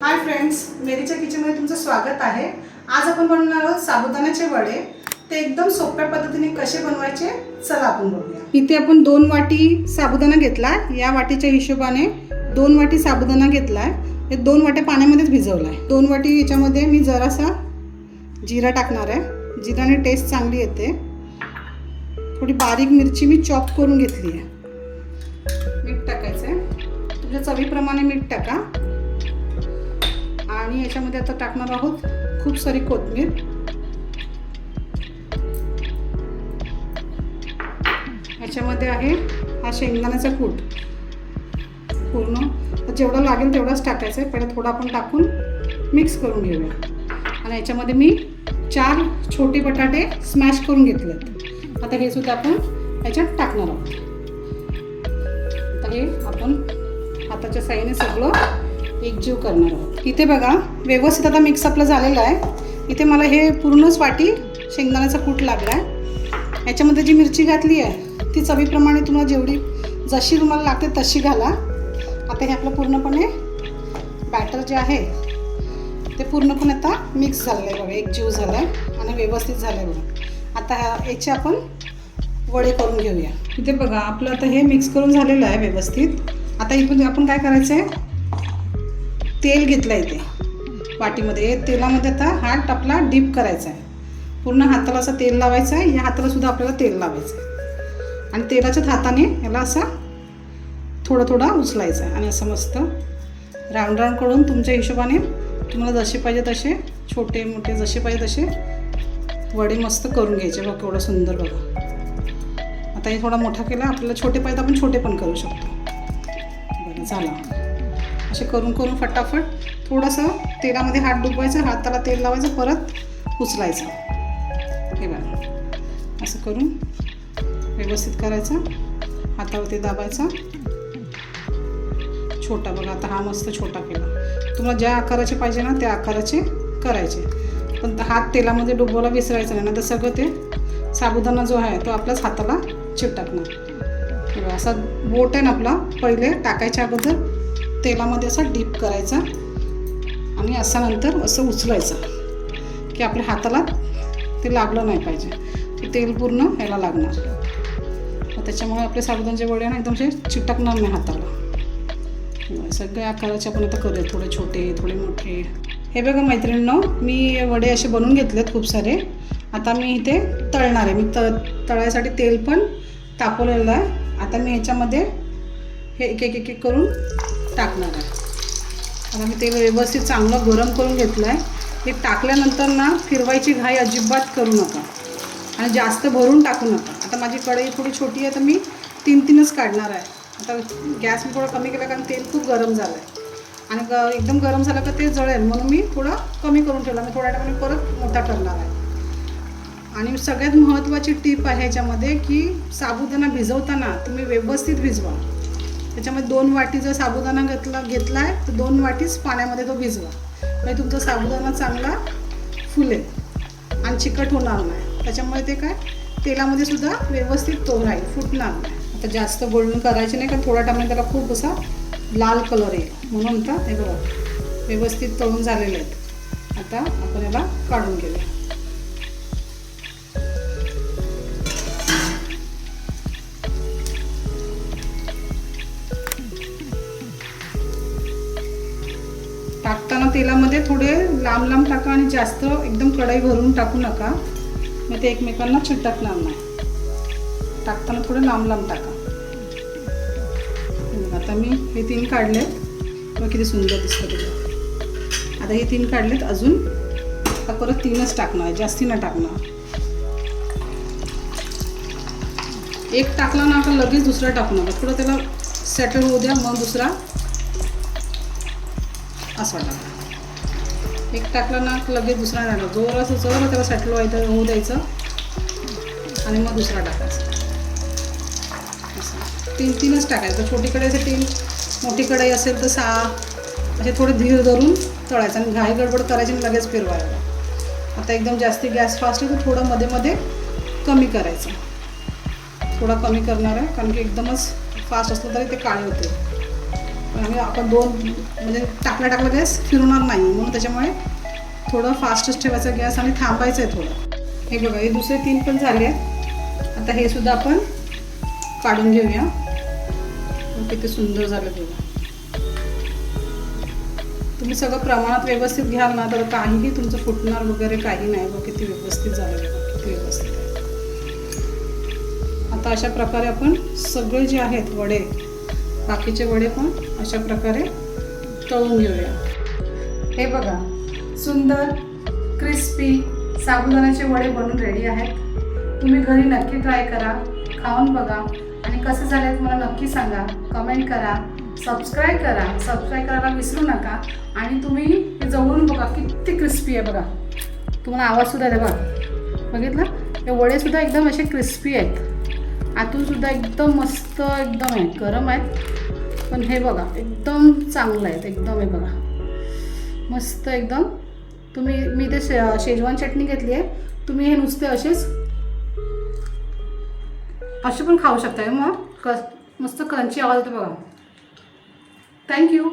Hi friends, मेरीच्या किचनमध्ये तुमचं स्वागत आहे। आज आपण बनवणार आहोत साबुदाण्याचे वडे। ते एकदम सोप्या पद्धतीने कसे बनवायचे चला आपण बघूया। इथे आपण 2 वाटी साबुदाणा घेतला। या वाटीच्या हिशोबाने 2 वाटी साबुदाणा घेतलाय। हे 2 वाट्या पाण्यामध्येच भिजवलाय। 2 वाटी याच्यामध्ये मी जरासा जिरा टाकणार आहे। जिराने टेस्ट चांगली येते। थोडी बारीक मिरची मी चॉप करून घेतली आहे। मीठ टाकायचं आहे, तुमच्या चवीप्रमाणे मीठ टाका। आणि याच्यामध्ये आता टाकणार आहोत खूप सारी कोथिंबीर। याच्यामध्ये आहे हा शेंगदाण्याचा कूट। पूर्ण जेवढा लागेल तेवढाच टाकायचं आहे। पहिले थोडा आपण टाकून मिक्स करून घेऊया। आणि याच्यामध्ये मी 4 छोटे बटाटे स्मॅश करून घेतलेत। आता हे सुद्धा आपण याच्यात टाकणार आहोत। आता हे आपण हाताच्या साहाय्याने सगळं एकजीव करणार आहोत। इथे बघा व्यवस्थित आता मिक्स आपलं झालेलं आहे। इथे मला हे पूर्णच वाटी शेंगदाण्याचा कूट लागला आहे। याच्यामध्ये जी मिरची घातली आहे ती चवीप्रमाणे तुम्हाला जेवढी जशी तुम्हाला लागते तशी घाला। आता हे आपलं पूर्णपणे बॅटर जे आहे ते पूर्णपणे आता मिक्स झालं आहे बघा, एकजीव झाला आहे आणि व्यवस्थित झालं आहे बघा। आता याचे आपण वडे करून घेऊया। इथे बघा आपलं आता हे मिक्स करून झालेलं आहे व्यवस्थित। आता इथून आपण काय करायचं आहे, तेल घेतलं आहे इथे वाटीमध्ये। तेलामध्ये आता हात आपला डीप करायचा आहे। पूर्ण हाताला असं तेल लावायचं आहे। या हाताला सुद्धा आपल्याला तेल लावायचं आहे आणि तेलाच्याच हाताने याला असा थोडा थोडा उचलायचा आहे आणि असं मस्त राऊंड राऊंड करून तुमच्या हिशोबाने तुम्हाला जसे पाहिजे तसे छोटे मोठे जसे पाहिजे तसे वडे मस्त करून घ्यायचे। बघा केवढं सुंदर बघा। आता हे थोडा मोठा केला, आपल्याला छोटे पाहिजे आपण छोटे पण करू शकतो। बरं झालं। असे करून करून फटाफट थोडंसं तेलामध्ये हात डुबवायचा, हाताला तेल लावायचं, परत उचलायचं। हे बघा असं करून व्यवस्थित करायचं। हातावरती दाबायचा। छोटा बघा आता हा मस्त छोटा केला। तुम्हाला ज्या आकाराचे पाहिजे ना त्या आकाराचे करायचे, पण हात तेलामध्ये डुबवायला विसरायचं नाही, तर सगळं ते साबुदाणा जो आहे तो आपल्याच हाताला चिपटकणार। हे बघा असा बोट आहे ना आपला, पहिले टाकायच्या अगोदर तेलामध्ये असा डीप करायचा आणि असा नंतर असं उचलायचं की आपल्या हाताला ते लागलं नाही पाहिजे। ते तेल पूर्ण याला लागणार, त्याच्यामुळे आपले साबुदाण्याचे वडे ना एकदम असे चिटकणार नाही हाताला। सगळे आकाराचे आपण आता करूया, थोडे छोटे थोडे मोठे। हे बघा मैत्रिणींनो, मी वडे असे बनवून घेतलेत खूप सारे। आता मी इथे तळणार आहे। मी तळायसाठी तेल पण तापवलेलं आहे। आता मी ह्याच्यामध्ये हे एक एक एक करून टाकणार आहे। आता मी तेल व्यवस्थित चांगलं गरम करून घेतलं आहे। हे टाकल्यानंतर ना फिरवायची घाई अजिबात करू नका आणि जास्त भरून टाकू नका। आता माझी कढई थोडी छोटी आहे तर मी 3-3च काढणार आहे। आता गॅस मी थोडा कमी केला कारण तेल खूप गरम झालं आहे आणि एकदम गरम झालं का ते जळेल, म्हणून मी थोडा कमी करून ठेवला। मी थोड्या टायमाने परत मोठा करणार आहे। आणि सगळ्यात महत्त्वाची टीप आहे ह्याच्यामध्ये की साबुदाणा भिजवताना तुम्ही व्यवस्थित भिजवा। त्याच्यामध्ये 2 वाटी जर साबुदाणा घेतला आहे तर 2 वाटीच पाण्यामध्ये तो भिजवा, म्हणजे तुमचा साबुदाणा चांगला फुलेल आणि चिकट होणार नाही। त्याच्यामुळे ते काय तेलामध्ये सुद्धा व्यवस्थित तो राहील, फुटणार नाही। आता जास्त गोल्डन करायचे नाही कारण थोड्या टायमाने त्याला खूप असा लाल कलर येईल, म्हणून आता हे बघा व्यवस्थित तळून झालेले आहेत। आता आपण याला काढून घेऊया। टाकताना तेलामध्ये थोडे लांब लांब टाका आणि जास्त एकदम कढई भरून टाकू नका, मग ते एकमेकांना चिटकणार नाही। टाकताना थोडे लांब लांब टाका। आता मी हे 3 काढलेत, मग किती सुंदर दिसतं ते। आता हे 3 काढलेत, अजून आता परत 3च टाकणार, जास्ती नाही टाकणार। एक टाकला ना का लगेच दुसरा टाकू नका, थोडं त्याला सेटल होऊ द्या, मग दुसरा असा टाका। एक टाकला ना लगेच दुसरा टाका, जोराचं जोरात त्याला सेटल होऊ द्यायचं आणि मग दुसरा टाकायचा। असं 3-3च टाकायचं। छोटी कढई असेल 3, मोठी कढई असेल तर 6, असे थोडे धीर धरून तळायचं आणि घाई गडबड करायची आणि लगेच फिरवायला। आता एकदम जास्ती गॅस फास्ट आहे तर थोडं मध्ये मध्ये कमी करायचं। थोडा कमी करणार आहे कारण की एकदमच फास्ट असलं तरी ते काळे होते। पण आपण दोन म्हणजे टाकल्या गॅस फिरवणार नाही, म्हणून त्याच्यामुळे थोडं फास्टच ठेवायचा गॅस आणि थांबायचं आहे थोडं. हे बघा, हे दुसरे 3 पण झाले आहेत. आता हे सुद्धा आपण काढून घेऊया. किती सुंदर झालं बघा. तुम्ही सगळं प्रमाणात व्यवस्थित घ्याल ना तर काहीही तुमचं फुटणार वगैरे काही नाही. बघा किती व्यवस्थित झालं बघा, किती व्यवस्थित आहे. आता अशा प्रकारे आपण सगळे जे आहेत वडे, बाकीचे वडे पण अशा प्रकारे तळून घेऊया. हे बघा, सुंदर क्रिस्पी साबुदाण्याचे वडे बनून रेडी आहेत. तुम्ही घरी नक्की ट्राय करा, खाऊन बघा आणि कसे झालेत मला नक्की सांगा. कमेंट करा, सबस्क्राईब करायला विसरू नका. आणि तुम्ही हे जवळून बघा किती क्रिस्पी आहे बघा. तुम्हाला आवाजसुद्धा आहे बघा, बघितलं? हे वडेसुद्धा एकदम असे क्रिस्पी आहेत. आतूनसुद्धा एकदम मस्त एकदम आहे, गरम आहेत. पण हे बघा एकदम चांगलं आहेत, एकदम हे बघा मस्त एकदम. मी ते शेजवान चटणी घेतली आहे. तुम्ही हे नुसते असे पण खाऊ शकता. मग मस्त क्रंची आवाज होतो बघा. थँक्यू.